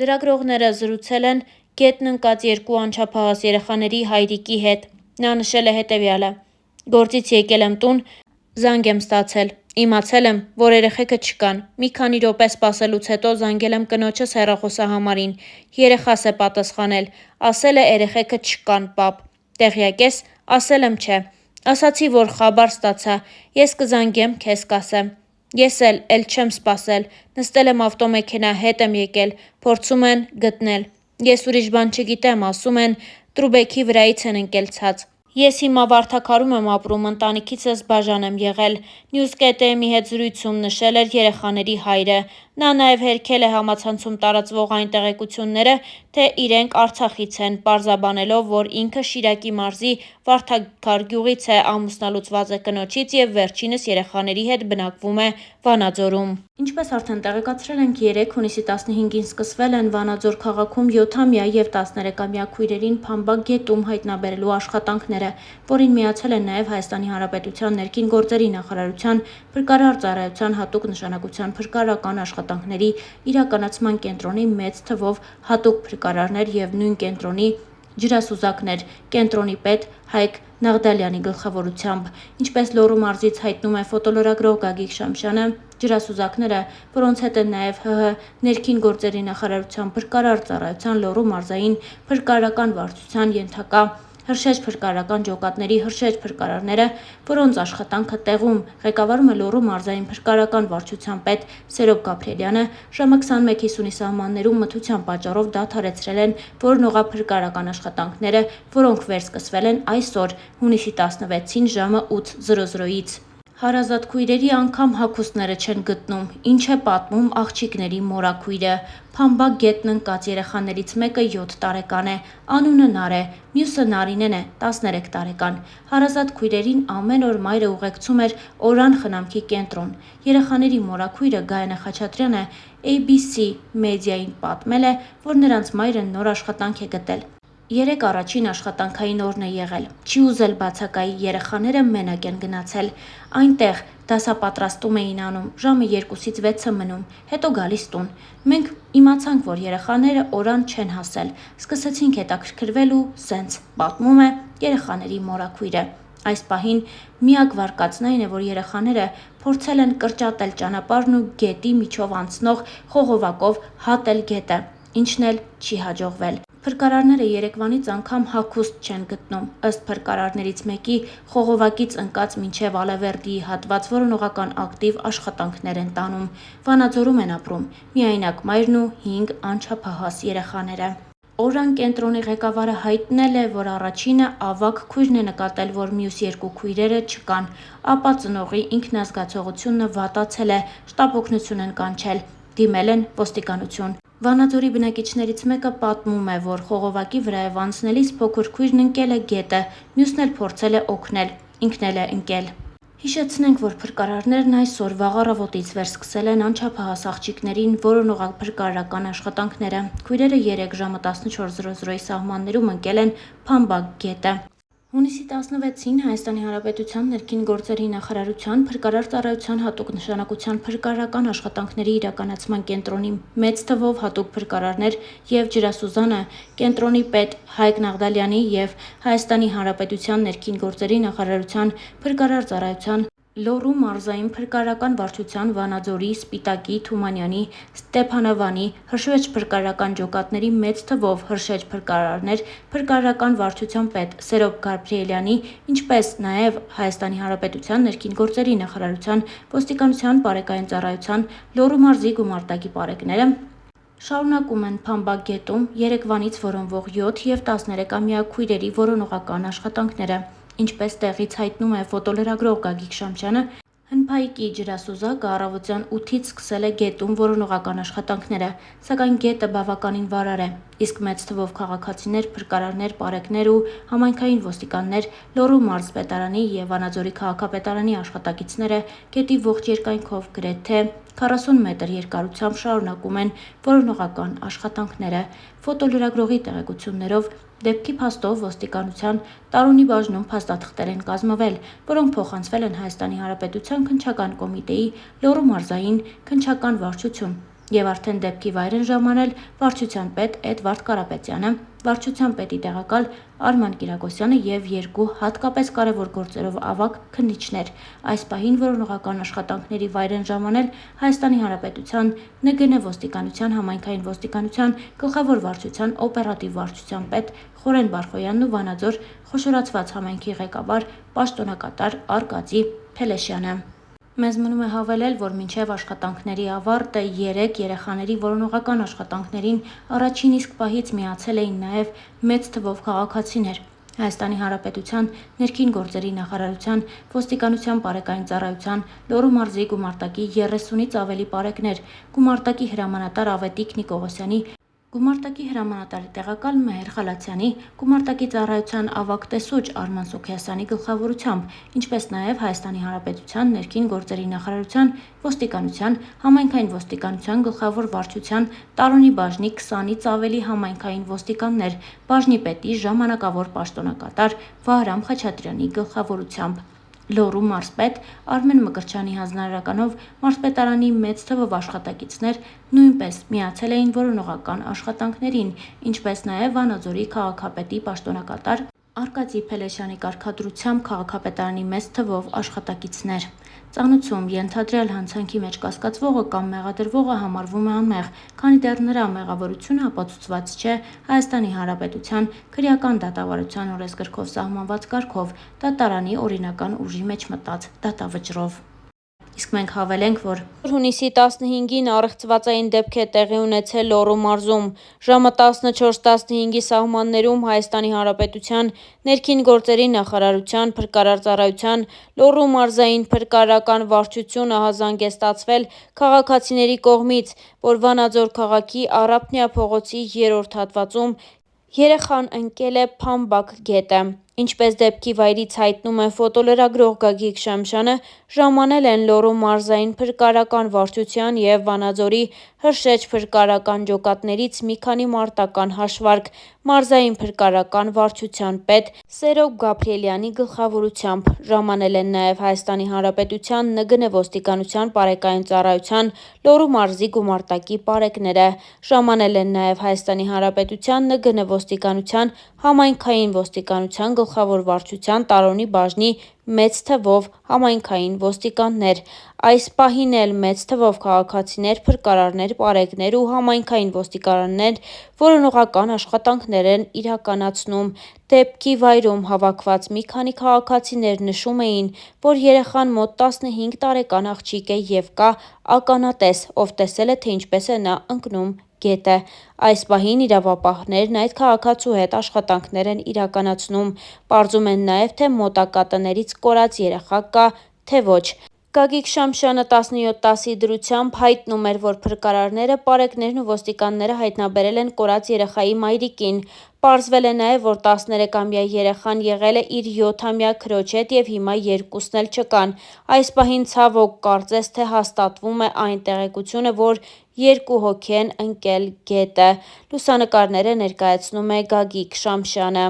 Լրագրողները զրուցել են գետն ընկած երկու անչափահաս երեխաների հայրիկի հետ։ Նա նշել է հետևյալը. «Գործից եկել եմ տուն, զանգ եմ ստացել։ Իմացել եմ, որ երեխեքը չկան։ Մի քանի րոպե սպասելուց հետո զանգել եմ կնոջս հեռախոսահամարին։ Երեխաս է պատասխանել, ասել է երեխեքը չկան, պապ։ Տեղյակ ես, ասել եմ չէ։ Ասացի, որ խաբար ստացա, ես կզանգեմ, քեզ կասեմ։ Ես էլ չեմ սպասել, նստել եմ ավտոմեքենա, հետ եմ եկել, փորձում են գտնել։ Ես ուրիշ բան չգիտեմ, ասում են Տրուբեքի վրայից են ընկել ցած։ Ես հիմա Վարդաքարում եմ ապրում, ընտանիքիցս բաժան եմ եղել», News.am-ի հետ զրույցում նշել էր երեխաների հայրը։ Նա նաև հերքել է համացանցում տարածվող այն տեղեկությունները, թե իրենք Արցախից են, պարզաբանելով, որ ինքը Շիրակի մարզի Վարդաքար գյուղից է, ամուսնալուծված է կնոջից և վերջինս երեխաների հետ բնակվում է Վանաձորում։ Ինչպես արդեն տեղեկացրել ենք, 3 հունիսի 15-ին սկսվել են Վանաձոր քաղաքում 7-ամյա և 13-ամյա քույրերին Փամբակ գետում հայտնաբերելու աշխատանքները, որին միացել են նաև Հայաստանի Հանրապետության ներքին գործերի նախարարության փրկարար ծառայության հատուկ նշանակության փրկարարական աշխատանքների իրականացման կենտրոնի մեծ թվով հատուկ փրկարարներ և նույն կենտրոնի ջրասուզակներ՝ կենտրոնի պետ Հայկ Նաղդալյանի գլխավորությամբ։ Ինչպես Լոռու մարզից հայտնում է ֆոտոլրագրող Գագիկ Շամշյանը, ջրասուզակները, որոնց հետ է նաև ՀՀ ներքին գործերի նախարարության փրկարար ծառայության Լոռու մարզային փրկարարական վարչության ենթակա հրշեջ փրկարարական ջոկատների հրշեջ փրկարարները, որոնց աշխատանքը տեղում ղեկավարում է Լոռու մարզային փրկարարական վարչության պետ Սերոբ Գաբրիելյանը, ժամը 21:50-ի սահմաններում մթության պատճառով դադարեցրել են որոնողափրկարարական աշխատանքները, որոնք վերսկսվել են այսօր, հունիսի 16-ին ժամը 8:00-ից։ Հարազատ քույրերի անգամ հագուստները չեն գտնում, ինչ է պատմում աղջիկների մորաքույրը։ Փամբակ գետն ընկած երեխաներից մեկը 7 տարեկան է, անունը Նար է, մյուսը Նարինեն է, 13 տարեկան։ Հարազատ քույրերին ամեն օր մայրը ուղեկցում էր Օրան խնամքի կենտրոն։ Երեխաների մորաքույրը Գայանե Խաչատրյանը ABC մեդիային պատմել է, որ նրանց մայրը նոր աշխատանք է գտել։ 3 առաջին աշխատանքային օրն է եղել, չի ուզել բացակայի, երեխաները մենակ են գնացել։ Այնտեղ դասապատրաստում էին անում, ժամը 2-ից 6-ը մնում, հետո գալիս տուն։ Մենք իմացանք, որ երեխաները Օրան չեն հասել, սկսեցինք հետաքրքրվել ու սենց, պատմում է երեխաների մորաքույրը։ Այս պահին միակ վարկածն այն է, որ երեխաները փորձել են կրճատել ճանապարհն ու գետի միջով անցնող խողովակով հատել գետը, ինչն էլ չի հաջողվել։ Փրկարարները երեկվանից անգամ հագուստ չեն գտնում։ Ըստ փրկարարներից մեկի, խողովակից ընկած մինչև Ալավերդիի հատված որոնողական ակտիվ աշխատանքներ են տանում։ Վանաձորում են ապրում միայնակ մայրն ու 5 անչափահաս երեխաները։ Օրան կենտրոնի ղեկավարը հայտնել է, որ առաջինը ավագ քույրն է նկատել, որ մյուս 2 քույրերը չկան, ապա ծնողի ինքնազգացողությունը վատացել է, շտապ օգնություն են կանչել, դիմել են ոստիկանություն։ Վանաձորի բնակիչներից մեկը պատմում է, որ խողովակի վրայով անցնելիս փոքր քույրն ընկել է գետը, մյուսն էլ փորձել է օգնել, ինքն էլ է ընկել։ Հիշեցնենք, որ փրկարարներն այսօր վաղ առավոտից վերսկսել են անչափահաս աղջիկներին որոնողափրկարարական աշխատանքները։ Քույրերը 3 ժամը 14:00-ի սահմաններում ընկել են Փամբակ գետը։ Հունիսի 16-ին Հայաստանի Հանրապետության ներքին գործերի նախարարության փրկարար ծառայության հատուկ նշանակության փրկարարական աշխատանքների իրականացման կենտրոնի մեծ թվով հատուկ փրկարարներ և ջրասուզանը կենտրոնի պետ Հայկ Նաղդալյանի և Հայաստանի Հանրապետության ներքին գործերի նախարարության փրկարար ծառայության Լոռու մարզային փրկարարական վարչության Վանաձորի, Սպիտակի, Թումանյանի, Ստեփանավանի հրշեջ փրկարարական ջոկատների մեծ թվով հրշեջ փրկարարներ, փրկարարական վարչության պետ Սերոբ Գաբրիելյանի, ինչպես նաև Հայաստանի Հանրապետության ներքին գործերի նախարարության ոստիկանության բարեկային ծառայության Լոռու մարզի գումարտակի պարեկները շարունակում են Փամբակ գետում երեկվանից որոնվող 7 և 13-ամյա քույրերի որոնողական աշխատանքները։ Ինչպես տեղից հայտնում է ֆոտոլրագրող Գագիկ Շամշյանը, Հնփայկի ջրասուզակը առավոտյան 8-ից սկսել է գետում որոնողական աշխատանքները, սակայն գետը բավականին վարար է, իսկ մեծ թվով քաղաքացիներ, փրկարարներ, պարեկներ ու համայնքային ոստիկաններ, Լոռու մարզպետարանի և Վանաձորի քաղաքապետարանի աշխատակիցները գետի ողջ երկայնքով գրեթե 40 մետր երկարությամբ շարունակում են որոնողական աշխատանքները։ Ֆոտոլրագրողի տեղեկություններով, դեպքի փաստով ոստիկանության Տարունի բաժնում փաստաթղթեր են կազմվել, որոնք փոխանցվել են Հայաստանի Հանրապետության քննչական կոմիտեի Լոռու մարզային քննչական վարչություն։ Եվ արդեն դեպքի վայր են ժամանել վարչության պետ Էդվարդ Կարապետյանը, վարչության պետի տեղակալ Արման Կիրակոսյանը և 2 հատկապես կարևոր գործերով ավագ քննիչներ։ Այս պահին որոնողական աշխատանքների վայր են ժամանել Հայաստանի Հանրապետության ՆԳՆ ոստիկանության, համայնքային ոստիկանության, գլխավոր վարչության օպերատիվ վարչության պետ Խորեն Բարխոյանն ու Վանաձոր խոշորացված համայնքի ղեկավար պաշտոնակատար Արկադի Փելեշյանը։ Մեզ մնում է հավելել, որ մինչև աշխատանքների ավարտը 3 երեխաների որոնողական աշխատանքներին առաջին իսկ պահից միացել էին նաև մեծ թվով քաղաքացիներ։ Հայաստանի Հանրապետության ներքին գործերի նախարարության, ոստիկանության բարեկային ծառայության, Լոռու մարզի գումարտակի 30-ից ավելի պարեկներ, գումարտակի հրամանատար Ավետիք Նիկողոսյանի, գումարտակի հրամանատարի տեղակալ Մեհեր Խալաթյանի, գումարտակի ծառայության ավագ տեսուչ Արման Սուքիասյանի գլխավորությամբ, ինչպես նաև Հայաստանի Հանրապետության ներքին գործերի նախարարության, ոստիկանության, համայնքային ոստիկանության գլխավոր վարչության Տարոնի բաժնի 20-ից ավելի համայնքային ոստիկաններ, բաժնի պետի ժամանակավոր պաշտոնակատար Վահրամ Խաչատրյանի գլխավորությամբ։ Լոռու մարզպետ Արմեն Մկրտչյանի հանձնարարականով մարզպետարանի մեծ թվով աշխատակիցներ նույնպես միացել էին որոնողական աշխատանքներին, ինչպես նաև Վանաձորի քաղաքապետի պաշտոնակատար Արկադի Փելեշյանի կարգադրությամբ քաղաքապետարանի մեծ թվով աշխատակիցներ։ Ծանուցում ենթադրյալ հանցանքի մեջ կասկածվողը կամ մեղադրվողը համարվում է անմեղ, քանի դեռ նրա մեղավորությունը ապացուցված չէ Հայաստանի Հանրապետության քրեական դատավարության օրենսգրքով սահմանված կարգով դատարանի օրինական ուժի մեջ մտած դատավճռով։ Իսկ մենք հավելենք, որ հունիսի 15-ին առեղծվածային դեպք է տեղի ունեցել Լոռու մարզում։ Ժամը 14:15-ի սահմաններում Հայաստանի Հանրապետության ներքին գործերի նախարարության փրկարար ծառայության Լոռու մարզային փրկարարական վարչությունը ահազանգ է ստացվել քաղաքացիների կողմից, որ Վանաձոր քաղաքի Առափնյա փողոցի 3-րդ հատվածում երեխան ընկել է Փամբակ գետը։ Ինչպես դեպքի վայրից հայտնում է ֆոտոլրագրող Գագիկ Շամշյանը, ժամանել են Լոռու մարզային փրկարարական վարչության և Վանաձորի Հրշեջ փրկարարական ջոկատներից մի քանի մարտական հաշվարկ, մարզային փրկարարական վարչության պետ Սերոբ Գաբրիելյանի գլխավորությամբ։ Ժամանել են նաև Հայաստանի Հանրապետության ՆԳՆ ոստիկանության բարեկային ծառայության Լոռու մարզի գումարտակի պարեկները։ Ժամանել են նաև Հայաստանի Հանրապետության ՆԳՆ ոստիկանության, համայնքային ոստիկանության գլխավոր վարչության Տարոնի բաժնի մեծ թվով համայնքային ոստիկաններ։ Այս պահին էլ մեծ թվով քաղաքացիներ, փրկարարներ, պարեկներ ու համայնքային ոստիկաններ որոնողական աշխատանքներ են իրականացնում։ Դեպքի վայրում հավաքված մի քանի քաղաքացիներ նշում էին, որ երեխան մոտ 15 տարեկան աղջիկ է և կա ականատես, ով տեսել է, թե ինչպես է նա ընկնում գետը։ Այս պահին իրավապահներն այդ քաղաքացու հետ աշխատանքներ են իրականացնում։ Պարզում են նաև, թե մոտակա տներից կորած երեխա կա, թե ոչ։ Գագիկ Շամշյանը 17-10-ի դրությամբ հայտնում էր, որ փրկարարները, պարեկներն ու ոստիկանները հայտնաբերել են կորած երեխայի մայրիկին։ Պարզվել է նաև, որ 13-ամյա երեխան եղել է իր 7-ամյա քրոջ հետ և հիմա երկուսն էլ չկան։ Այս պահին ցավոք կարծես թե հաստատվում է այն տեղեկությունը, որ 2 հոգի են ընկել գետը։ Լուսանկարները ներկայացնում է Գագիկ Շամշյանը։